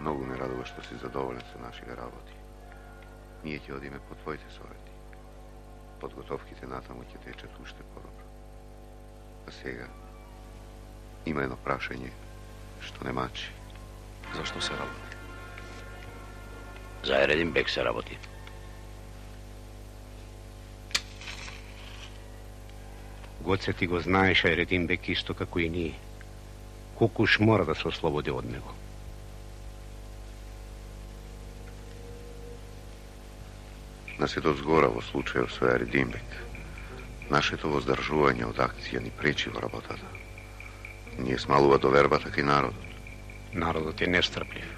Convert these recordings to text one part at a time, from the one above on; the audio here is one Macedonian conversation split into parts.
Много ме радува, що си задоволен со нашите работи. Ние ќе одиме по твоите совети. Подготовките натаму ќе течат уште подобро. А сега има едно прашање што не мачи. Зашто се работи? За Ередин бек се работи. Гоце ти го знаеш Ередин бек исто како и ние. Кукуш мора да се ослободи од него. На се дозгора во случајот со Ередин бек. Нашето воздржување од акција ни пречи во работата. Ние смалува довербата кај народот. Народот е нестрплив.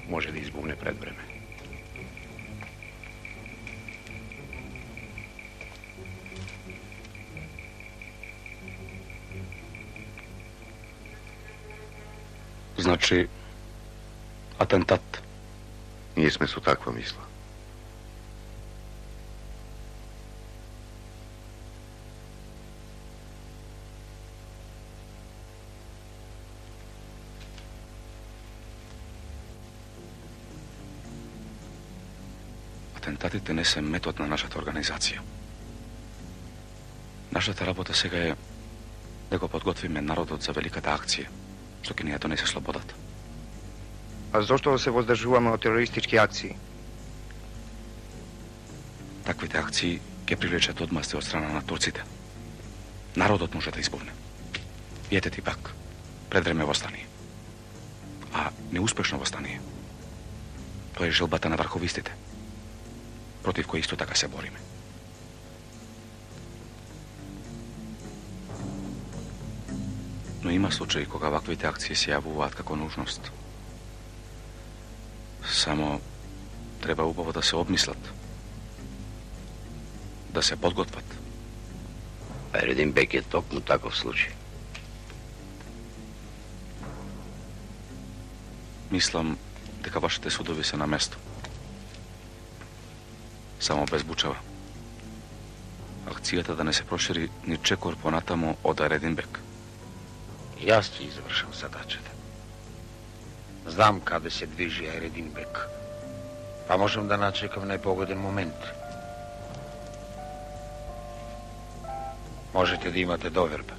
Може да избухне пред време. Значи, атентат. Ние сме со таква мисла. Атентатите не се метод на нашата организација. Нашата работа сега е да го подготвиме народот за великата акција, што ќе ни ја донесе слободата. А зошто се воздржуваме од терористички акции? Таквите акции ќе привлечат одмасти од страна на турците. Народот може да избувне. Ете ти пак, пред време восстание. А неуспешно восстание. Тоа е желбата на врховистите, против кои исто така се бориме. Но има случаи кога ваквите акции се јавуваат како нужност. Само треба убаво да се обмислат, да се подготват. Ередин бек е токму таков случај. Мислам дека вашите судови се на место. Само без бучава. Акцијата да не се прошири ни чекор понатамо од Ередин бек. Јас ќе извршам задачата. Знам каде се движи Ередин бек. Па можам да начекам најпогоден момент. Можете да имате доверба.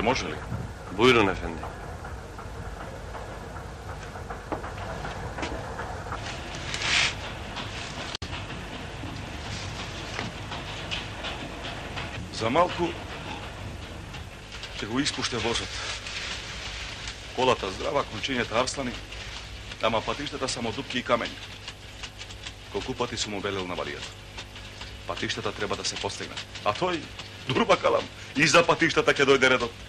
Може ли? Буйрун ефенди. За малку ќе го испуште возот. Колата здрава, кончињата арслани, ама патиштата само дупки и камења. Колку пати сум му велел на Валијата. Патиштата треба да се постигнат. А тој, дурба калам, и за патиштата ќе дојде редот.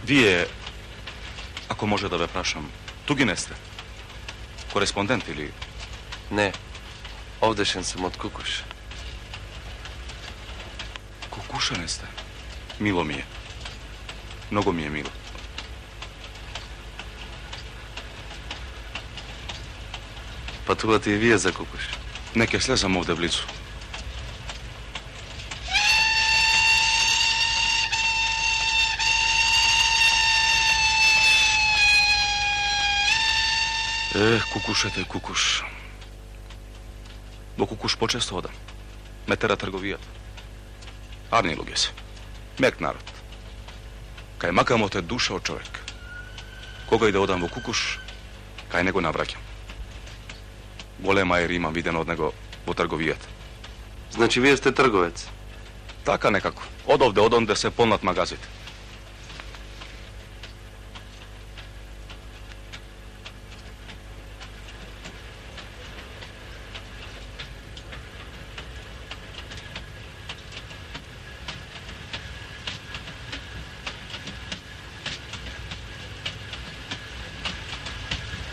Вие, ако може да ве прашам, туги не сте? Кореспондент или... Не, овдешен сум од Кукуш. Кукуша не сте? Мило ми е. Много ми е мило. Патувате и вие за Кукуш? Не ке слезам овде влицу. Кукушете, Кукуш. Во Кукуш почесто одам. Ме тера трговијата. Арни луѓе се. Мек народ. Кај макамот е душа од човек. Кога и да одам во Кукуш, кај него навраќам. Голема е рима видена од него во трговијата. Значи вие сте трговец? Така некако. Од овде, од онде се полнат магазите.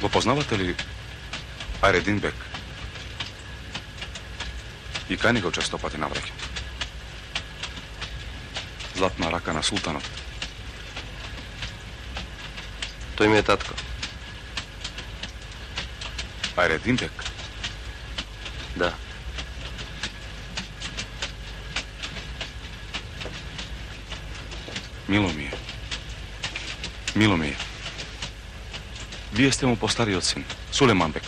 Го познавате ли Хайредин бек? И кај него често пати навраќам. Златна рака на султанот. Тој ми е татко. Хайредин бек? Да. Мило ми е. Мило ми е. Вие сте му постариот син, Сулеман бек.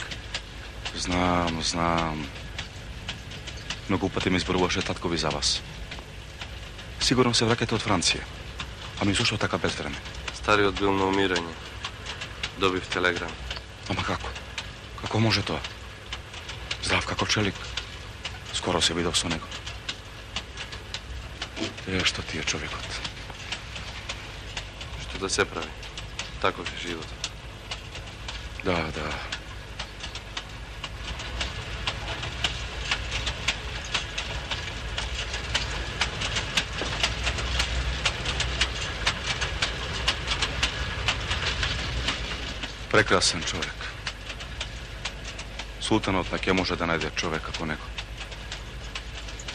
Знам. Многу пати ми зборуваше татко ви за вас. Сигурно се враќате од Франција. Ами зошто така без време? Стариот бил на умирање. Добив телеграм. Ама како? Како може тоа? Здрав како челик. Скоро се видов со него. Што ти е човекот? Што да се прави? Таков е животот. Да. Прекрасен човек. Султанот не ќе може да најде човек како него.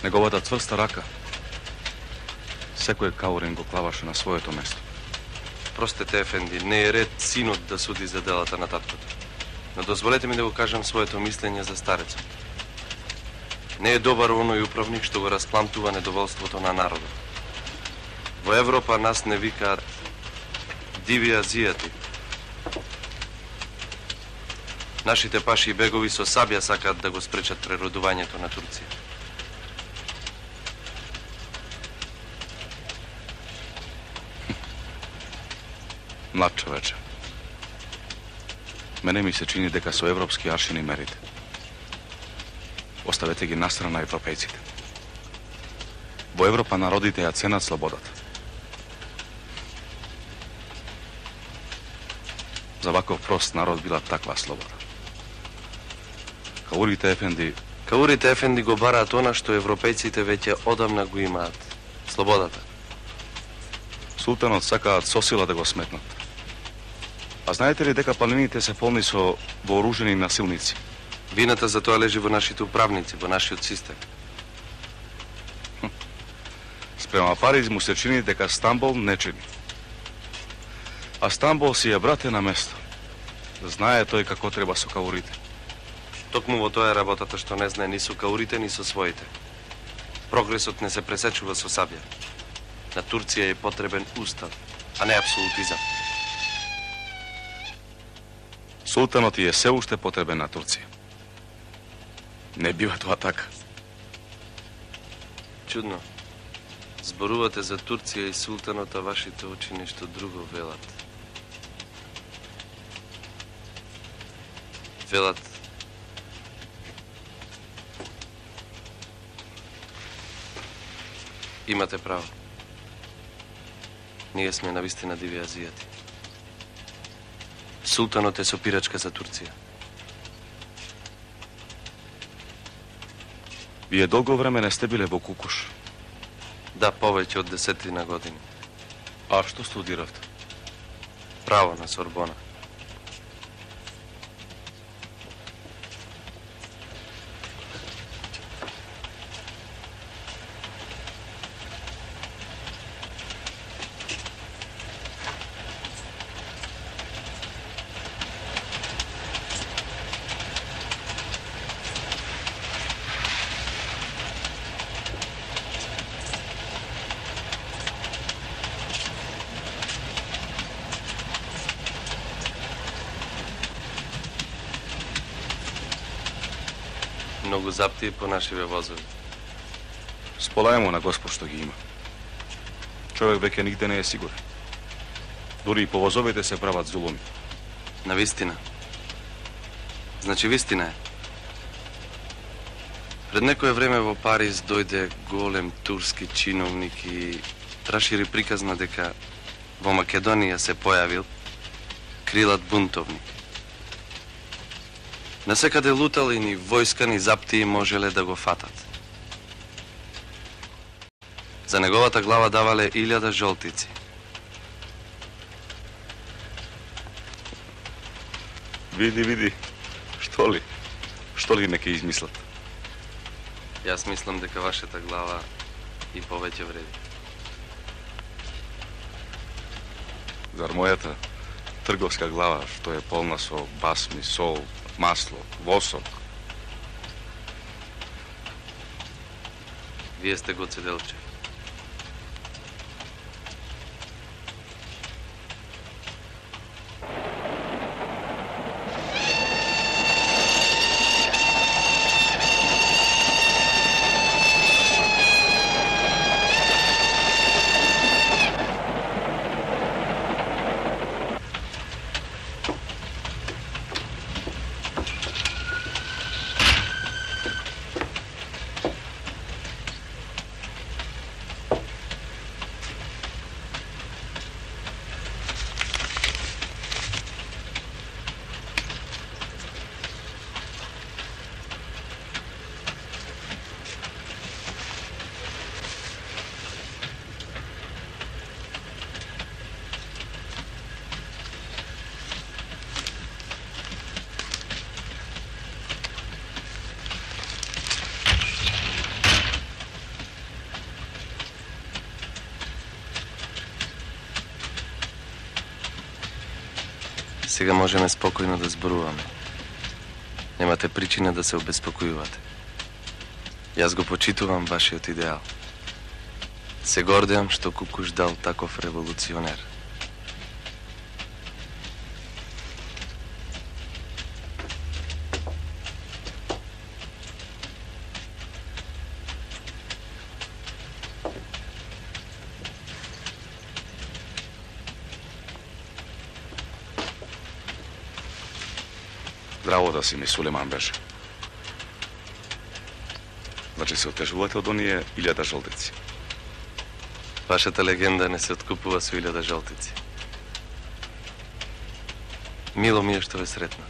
Неговата цврста рака секој каурин го клаваше на своето место. Простете, ефенди, не е ред синот да суди за делата на таткото. Но дозволете ми да го кажам своето мислење за старецот. Не е добар оној управник што го распламтува недоволството на народот. Во Европа нас не викаат диви азијати. Нашите паши и бегови со сабја сакаат да го спречат преродувањето на Турција. Млад човече. Мене ми се чини дека со европски аршини мерите. Оставете ги настрана европејците. Во Европа народите ја ценат слободата. За ваков прост народ била таква слобода. Каурите ефенди го бараат она што европејците веќе одамна го имаат. Слободата. Султанот сакаат со сила да го сметнат. А знаете ли дека планините се полни со вооружени насилници? Вината за тоа лежи во нашите управници, во нашиот систем. Спрема Париз му се чини дека Стамбол не чини. А Стамбол си е брате на место. Знае тој како треба со каурите. Токму во тоа е работата што не знае ни со каурите, ни со своите. Прогресот не се пресечува со сабја. На Турција е потребен устав, а не апсолутизам. Султанот е се уште потребен на Турција. Не бива тоа така. Чудно. Зборувате за Турција и султанот, а вашите очи нешто друго велат. Велат. Имате право. Ние сме навистина диви азијати. Султанот е сопирачка за Турција. Вие долго време не сте биле во Кукуш. Да, повеќе од 10 години. А што студиравте? Право на Сорбона. Многу заптии по нашиве возови. Сполајмо на Господ што ги има. Човек веќе нигде не е сигурен. Дури и по возовите се прават зулуми. Навистина. Значи вистина е. Пред некое време во Париз дојде голем турски чиновник и рашири приказна дека во Македонија се појавил крилат бунтовник. Насекаде лутали ни војска, ни заптии можеле да го фатат. За неговата глава давале 1000 жолтици. Види. Што ли? Што ли неке измислат? Јас мислам дека вашата глава и повеќе вреди. Зар мојата трговска глава, што е полна со басми, сол, масло, восок? Вие сте Гоце Делчев. Сега можеме спокојно да зборуваме. Немате причина да се обезпокојувате. Јас го почитувам вашиот идеал. Се гордеам што Кукуш дал таков револуционер. Здраво да си ми, Сулейман беше. Значи се отежувате од оние 1000 жолтици. Вашата легенда не се откупува со 1000 жолтици. Мило ми е што ве сретна.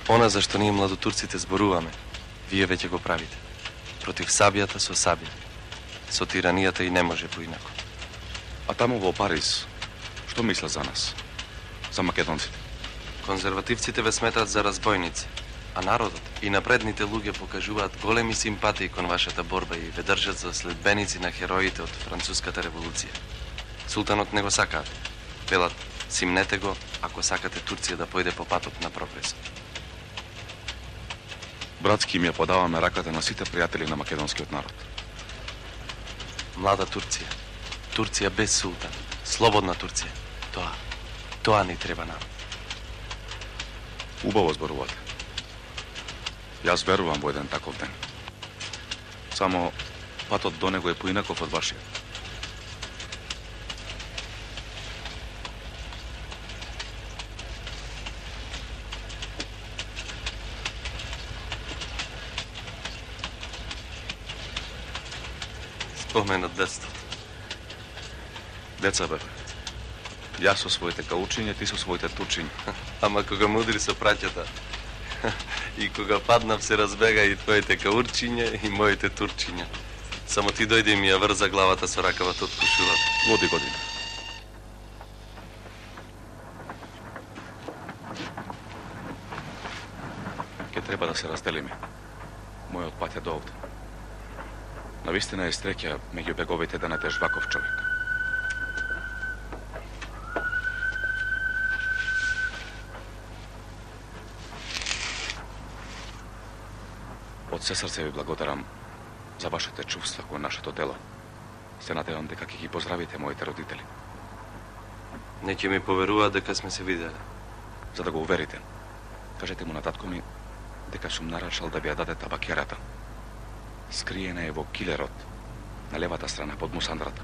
Она за што ние младотурците зборуваме, вие веќе го правите. Против сабијата со сабија. Со тиранијата и не може поинако. А таму во Париз, што мисля за нас? За македонците? Конзервативците ве сметаат за разбойници, а народот и напредните луѓе покажуваат големи симпатии кон вашата борба и ве држат за следбеници на хероите од Француската револуција. Султанот не го сакаат. Велат, симнете го ако сакате Турција да појде по патот на прогресот. Братски им ја подаваме раката на сите пријатели на македонскиот народ. Млада Турција. Турција без султан. Слободна Турција. Тоа ни треба нам. Убаво зборувате. Јас верувам во еден таков ден. Само патот до него е поинаков од вашиот. Спомен од детството. Деца беве. Јас со своите каучиња, ти со своите турчиња. Ама кога мудри со праќата. И кога паднав се разбега и твоите каурчиња и моите турчиња. Само ти дојде и ми ја врза главата со ракавата од кушулата. Води година. Ке треба да се разделиме. Мојот пат е до овде. Навистина е среќа меѓу беговите да најдеш ваков човек. Од се срце ви благодарам за вашите чувства кон нашето дело. Се надевам дека ќе ги поздравите моите родители. Не ќе ми поверуваат дека сме се виделе. За да го уверите, кажете му на татко ми дека сум нарачал да ви ја даде табакерата. Скриена е во килерот, на левата страна под мусандрата.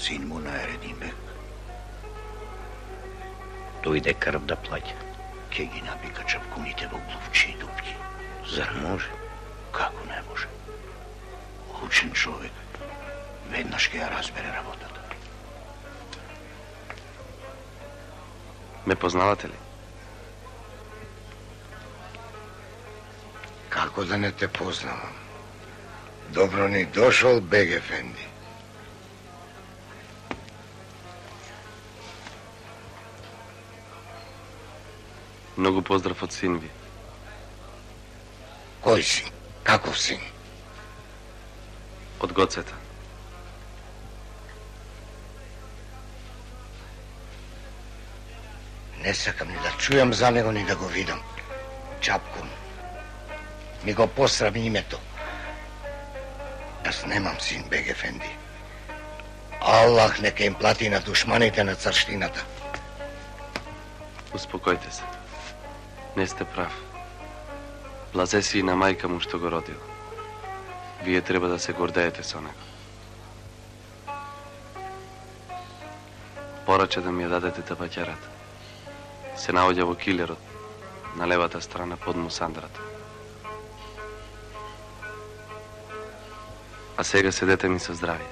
Син му на Ередин бек. Дојде крв да плаќа. Ке ги напика чапкуните во глувчи и дупки. Зар може? Како не може? Учен човек. Веднаш ке ја разбере работата. Ме познавате ли? Како да не те познавам? Добро ни дошол, бег ефенди. Многу поздрав од син ви. Кој син? Каков син? Од Гоцета. Не сакам ни да чујам за него, ни да го видам. Чапкун. Ми го посрами името. Аз немам син, бег ефенди. Аллах нека им плати на душманите на царщината. Успокојте се. Не сте прав. Блазе си и на мајка му што го родил. Вие треба да се гордеете со него. Пораче да ми ја дадете табаќерата. Се наоѓа во килерот, на левата страна под мусандрата. А сега седете ми со здравие.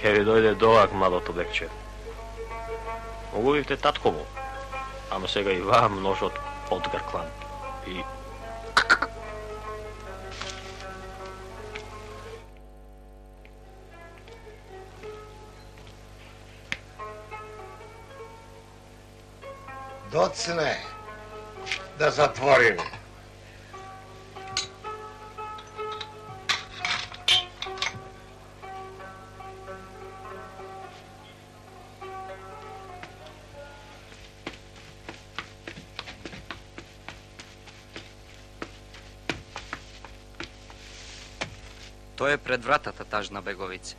Ке ви дојде долак малото бекче. Оговивте татко му, ама сега и вам ножот одгрклан. И... Доцне, да затворим. Тој е пред вратата, тажна беговице.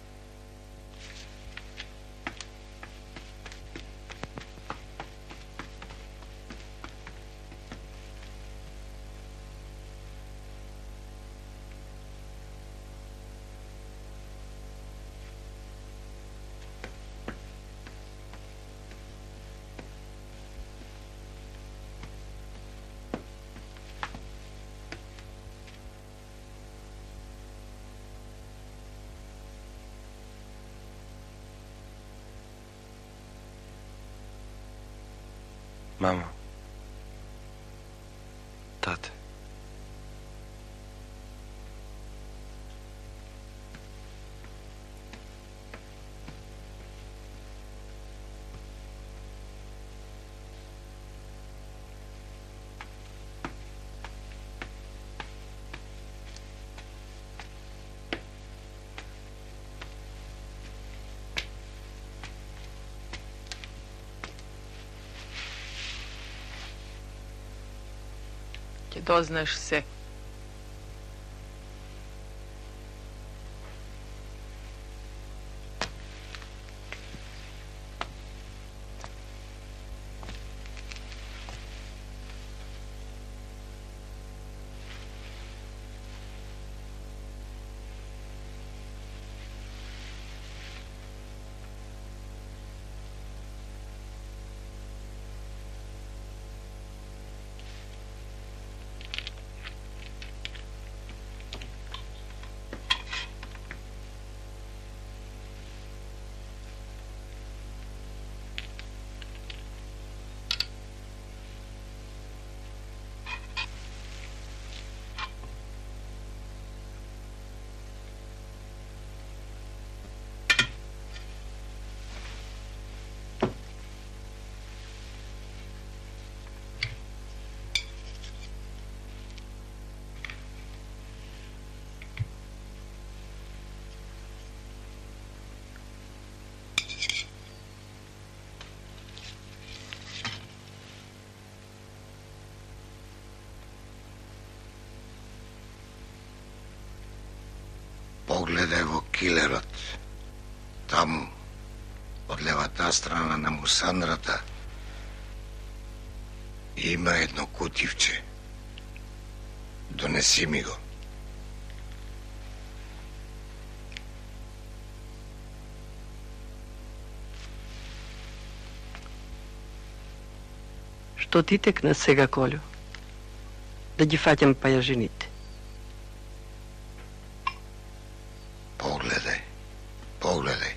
Мама. Тате. Ќе дознаеш се. Погледај во килерот. Таму, од левата страна на мусандрата, има едно кутивче. Донеси ми го. Што ти текна сега, Колю? Да ги фаќам пајажините. Pogledaj, pogledaj.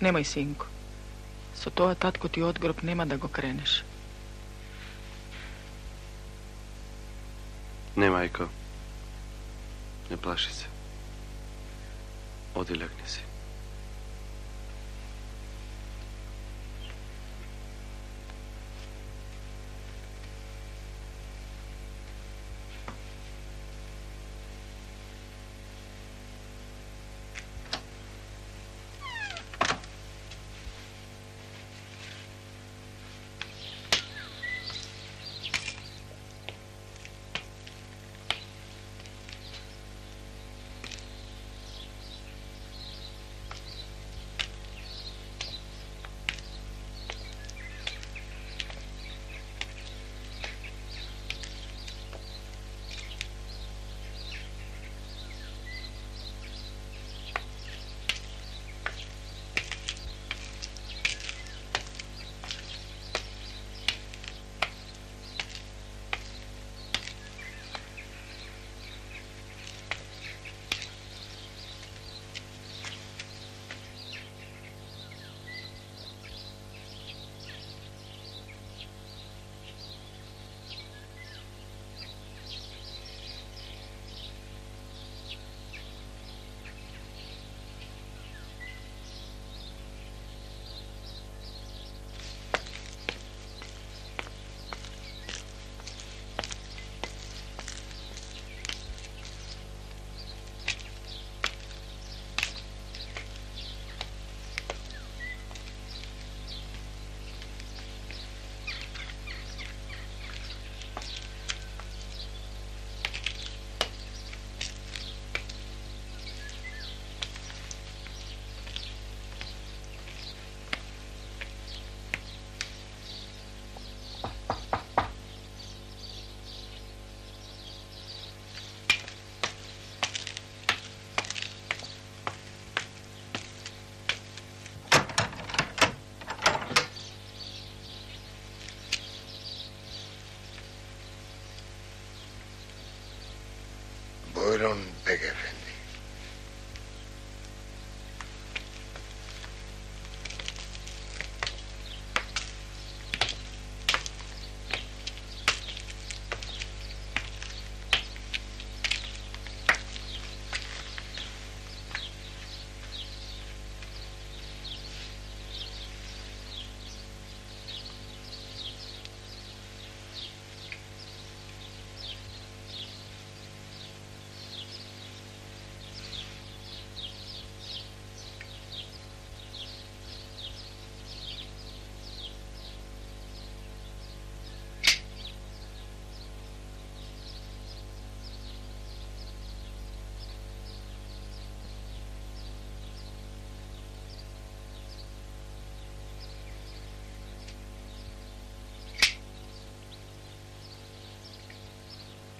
Nemoj, sinko. Со тоа татко ти одгроб нема да го кренеш. Не, мајко. Не плаши се. Оди легни си.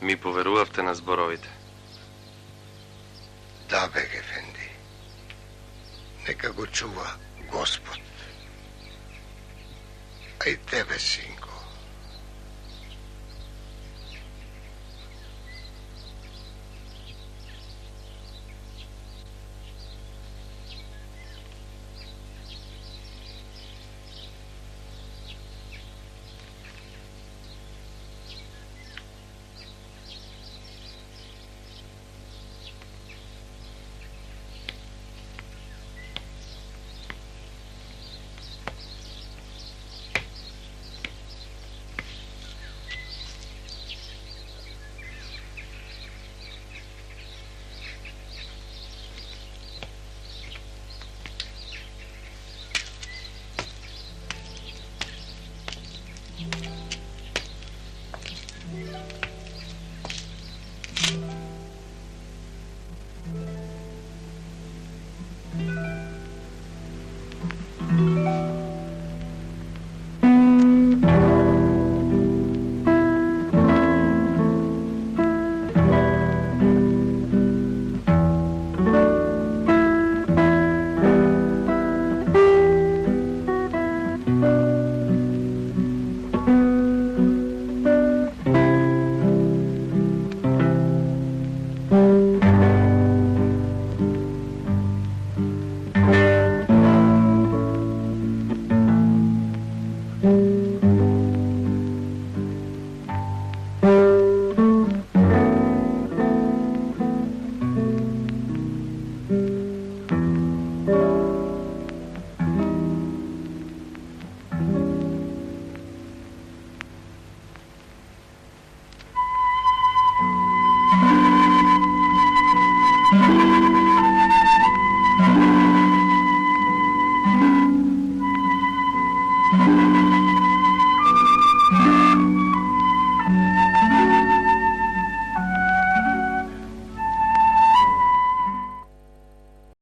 Ми поверувавте на зборовите. Да, бег, ефенди. Нека го чува Господ. А и тебе, синко.